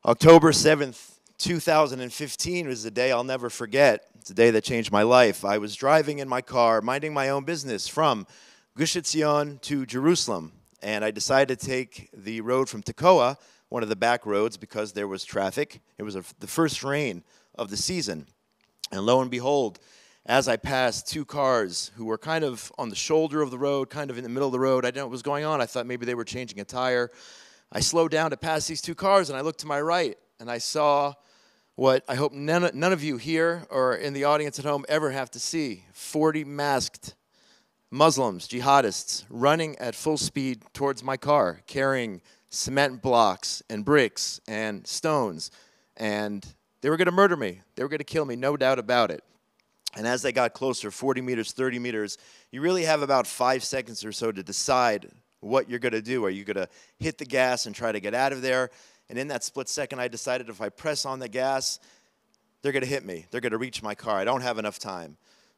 October 7th, 2015 was the day I'll never forget. It's the day that changed my life. I was driving in my car, minding my own business from Gush Etzion to Jerusalem, and I decided to take the road from Tekoa, one of the back roads, because there was traffic. It was the first rain of the season, and lo and behold, as I passed two cars who were kind of on the shoulder of the road, kind of in the middle of the road, I didn't know what was going on. I thought maybe they were changing a tire. I slowed down to pass these two cars, and I looked to my right, and I saw what I hope none of you here or in the audience at home ever have to see: 40 masked Muslims, jihadists, running at full speed towards my car, carrying cement blocks and bricks and stones, and they were going to murder me. They were going to kill me, no doubt about it. And as they got closer, 40 meters, 30 meters, you really have about 5 seconds or so to decide what you're going to do. Are you going to hit the gas and try to get out of there? And in that split second, I decided if I press on the gas, they're going to hit me. They're going to reach my car. I don't have enough time.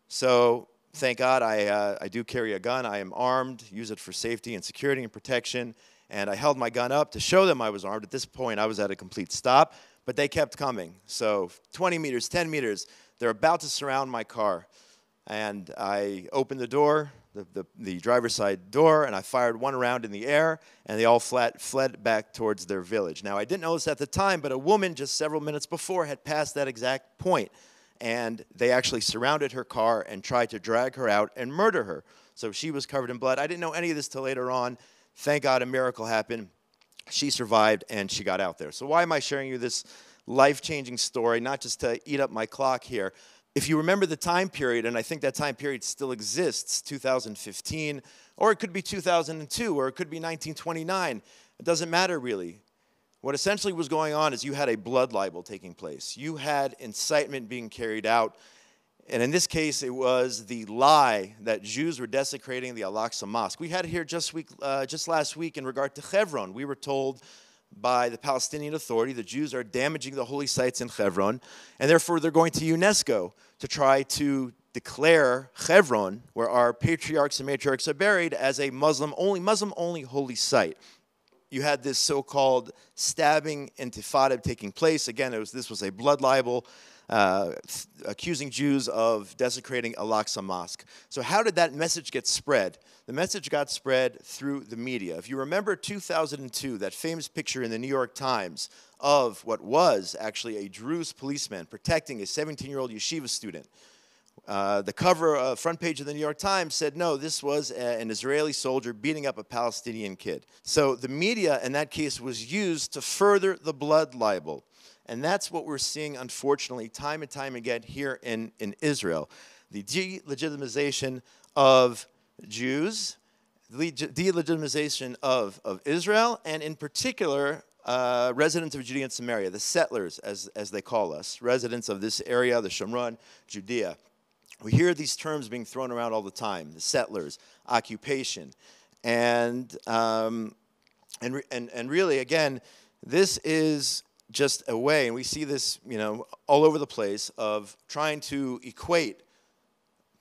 So thank God I do carry a gun. I am armed, use it for safety and security and protection. And I held my gun up to show them I was armed. At this point, I was at a complete stop, but they kept coming. So 20 meters, 10 meters, they're about to surround my car. And I opened the door, the driver's side door, and I fired one round in the air, and they all fled back towards their village. Now, I didn't know this at the time, but a woman just several minutes before had passed that exact point, and they actually surrounded her car and tried to drag her out and murder her. So she was covered in blood. I didn't know any of this till later on. Thank God a miracle happened. She survived, and she got out there. So why am I sharing you this life-changing story? Not just to eat up my clock here. If you remember the time period, and I think that time period still exists, 2015, or it could be 2002, or it could be 1929. It doesn't matter, really. What essentially was going on is you had a blood libel taking place. You had incitement being carried out. And in this case, it was the lie that Jews were desecrating the Al-Aqsa Mosque. We had it here just last week in regard to Hebron. We were told by the Palestinian Authority the Jews are damaging the holy sites in Hebron, and therefore they're going to UNESCO to try to declare Hebron, where our patriarchs and matriarchs are buried, as a Muslim-only holy site. You had this so-called stabbing intifada taking place. Again, this was a blood libel, accusing Jews of desecrating Al-Aqsa Mosque. So how did that message get spread? The message got spread through the media. If you remember 2002, that famous picture in the New York Times of what was actually a Druze policeman protecting a 17-year-old yeshiva student, the cover, front page of the New York Times said, no, this was an Israeli soldier beating up a Palestinian kid. So the media in that case was used to further the blood libel. And that's what we're seeing, unfortunately, time and time again here in Israel. The delegitimization of Jews, the delegitimization of Israel, and in particular, residents of Judea and Samaria, the settlers, as they call us, residents of this area, the Shomron, Judea. We hear these terms being thrown around all the time: the settlers, occupation, and really, again, this is just a way, and we see this, all over the place, of trying to equate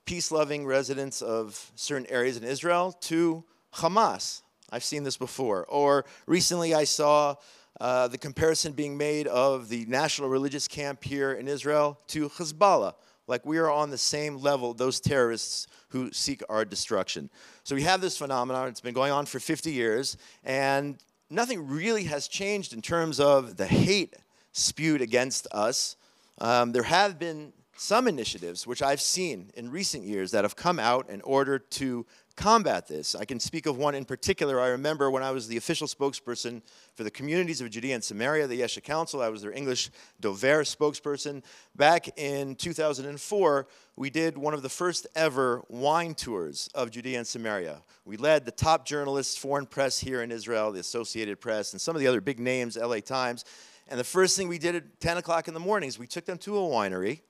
peace-loving residents of certain areas in Israel to Hamas. I've seen this before. Or recently I saw the comparison being made of the national religious camp here in Israel to Hezbollah. Like we are on the same level, those terrorists who seek our destruction. So we have this phenomenon. It's been going on for 50 years, and nothing really has changed in terms of the hate spewed against us. There have been some initiatives, which I've seen in recent years, that have come out in order to combat this. I can speak of one in particular. I remember when I was the official spokesperson for the communities of Judea and Samaria, the Yesha Council. I was their English Dover spokesperson. Back in 2004, we did one of the first ever wine tours of Judea and Samaria. We led the top journalists, foreign press here in Israel, the Associated Press, and some of the other big names, LA Times. And the first thing we did at 10 o'clock in the morning is we took them to a winery.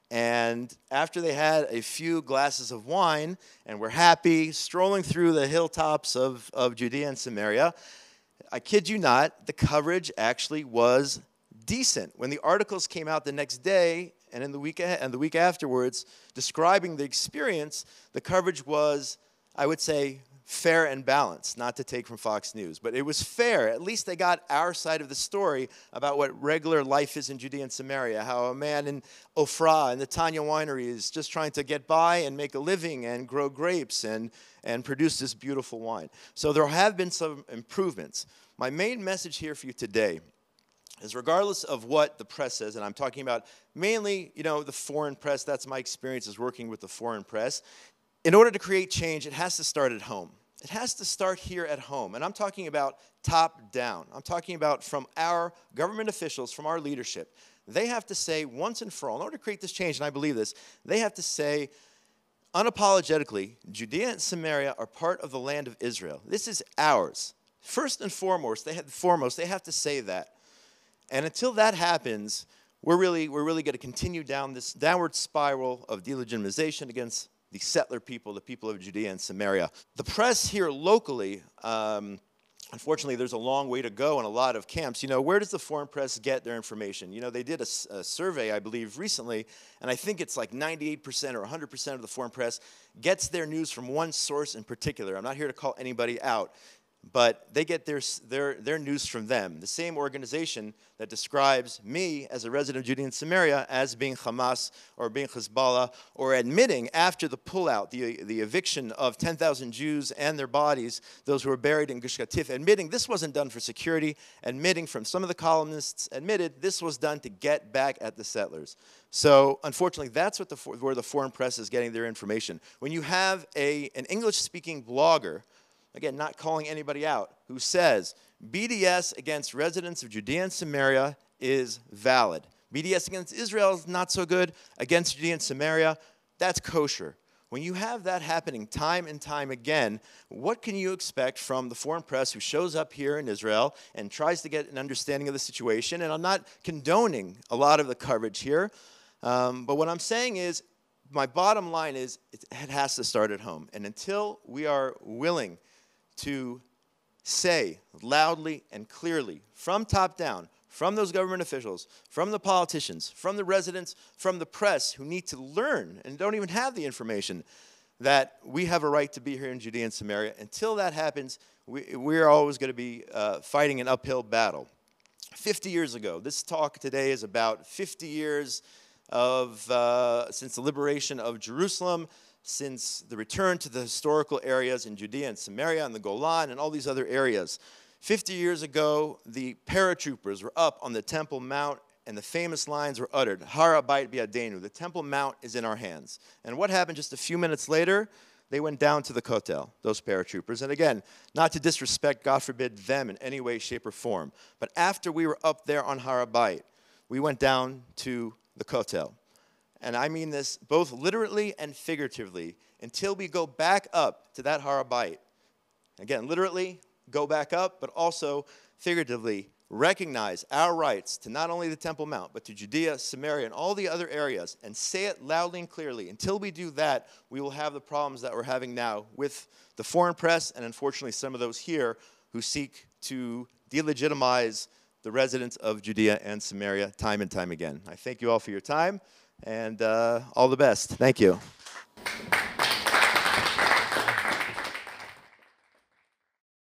And after they had a few glasses of wine and were happy, strolling through the hilltops of Judea and Samaria, I kid you not, the coverage actually was decent. When the articles came out the next day and in the week afterwards describing the experience, the coverage was, I would say, fair and balanced, not to take from Fox News. But it was fair. At least they got our side of the story about what regular life is in Judea and Samaria, how a man in Ophrah in the Tanya winery is just trying to get by and make a living and grow grapes and produce this beautiful wine. So there have been some improvements. My main message here for you today is, regardless of what the press says, and I'm talking about mainly, the foreign press, that's my experience is working with the foreign press. In order to create change, it has to start at home. It has to start here at home. And I'm talking about top down. I'm talking about from our government officials, from our leadership. They have to say once and for all, in order to create this change, and I believe this, they have to say unapologetically, Judea and Samaria are part of the land of Israel. This is ours. First and foremost, they have to say that. And until that happens, we're really going to continue down this downward spiral of delegitimization against the settler people, the people of Judea and Samaria. The press here locally, unfortunately, there's a long way to go in a lot of camps. Where does the foreign press get their information? They did a survey, I believe, recently, and I think it's like 98% or 100% of the foreign press gets their news from one source in particular. I'm not here to call anybody out, but they get their news from them. The same organization that describes me as a resident of Judea and Samaria as being Hamas or being Hezbollah, or admitting after the pullout, the eviction of 10,000 Jews and their bodies, those who were buried in Gush Katif, admitting this wasn't done for security, admitting from some of the columnists, admitted this was done to get back at the settlers. So unfortunately, that's where the foreign press is getting their information. When you have an English-speaking blogger, again, not calling anybody out, who says BDS against residents of Judea and Samaria is valid. BDS against Israel is not so good. Against Judea and Samaria, that's kosher. When you have that happening time and time again, what can you expect from the foreign press who shows up here in Israel and tries to get an understanding of the situation? And I'm not condoning a lot of the coverage here, but what I'm saying is, my bottom line is, it has to start at home. And until we are willing to say loudly and clearly from top down, from those government officials, from the politicians, from the residents, from the press who need to learn and don't even have the information, that we have a right to be here in Judea and Samaria. Until that happens, we're always going to be fighting an uphill battle. 50 years ago, this talk today is about 50 years since the liberation of Jerusalem, since the return to the historical areas in Judea and Samaria and the Golan and all these other areas. 50 years ago, the paratroopers were up on the Temple Mount, and the famous lines were uttered, Har Habayit Biyadenu, the Temple Mount is in our hands. And what happened just a few minutes later? They went down to the Kotel, those paratroopers. And again, not to disrespect, God forbid, them in any way, shape, or form, but after we were up there on Har Habayit, we went down to the Kotel. And I mean this both literally and figuratively, until we go back up to that Har Habayit. Again, literally, go back up, but also figuratively recognize our rights to not only the Temple Mount, but to Judea, Samaria, and all the other areas, and say it loudly and clearly. Until we do that, we will have the problems that we're having now with the foreign press, and unfortunately some of those here who seek to delegitimize the residents of Judea and Samaria time and time again. I thank you all for your time. And all the best. Thank you.